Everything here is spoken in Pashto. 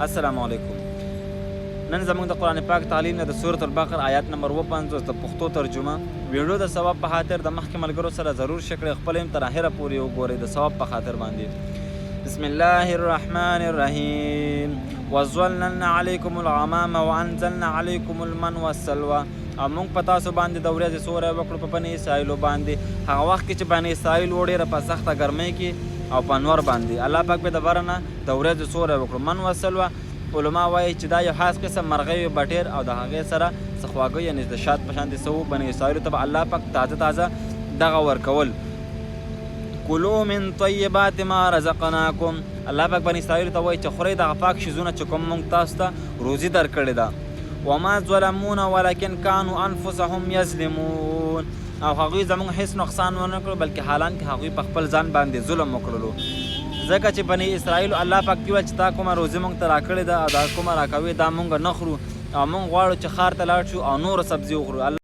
السلام علیکم. نن زموږ د قرآن پاک تعلیم نه د سورة البقره آیات نمبر 55 د پښتو ترجمه. ویډیو د ثواب په خاطر د مخکې ملګرو سره ضرور شیر کړئ، خپل هم تر اخره پورې وګورئ د ثواب په خاطر باندې. بسم الله الرحمن الرحیم. وظللنا علیکم الغمام وانزلنا علیکم المن والسلوى. او موږ په تاسو باندې د ورځې سوری وکړو په بني اسرائیلو باندې، هغه وخت کې چې بني اسرائیل و ډېره په سخته ګرمۍ کې او په انور باندې. الله پاک به د بره نه د ورځې سوری وکړو. من والسلوى علما وایي چې دا یو خاص قسم مرغۍ وي بټیر، او د هغې سره څه خواږه یعنې د شات په شانتې څه و بني اسرائیلو ته به الله پاک تازه تازه دغه ورکول. کلو من طیبات ما رزقناکم. الله پاک بني اسرائیلو ته وایي چې خورئ دغه پاک شیزونه چې کوم موږ تاسو ته روزي درکړې ده. وما ظلمونا ولکن کانوا انفسهم یظلمون. او هغوی زموږ هیڅ نقصان ونه کړو، بلکې حالانکه هغوی په خپل ځان باندې ظلم وکړلو. ځکه چې بني اسرائیلو الله پاک ویل چې تا کومه روزي موږ ته راکړې ده او دا کومه راکوې دا موږ نه خورو، او موږ غواړو چې ښار ته لاړ شو او نوره سبزي وخورو.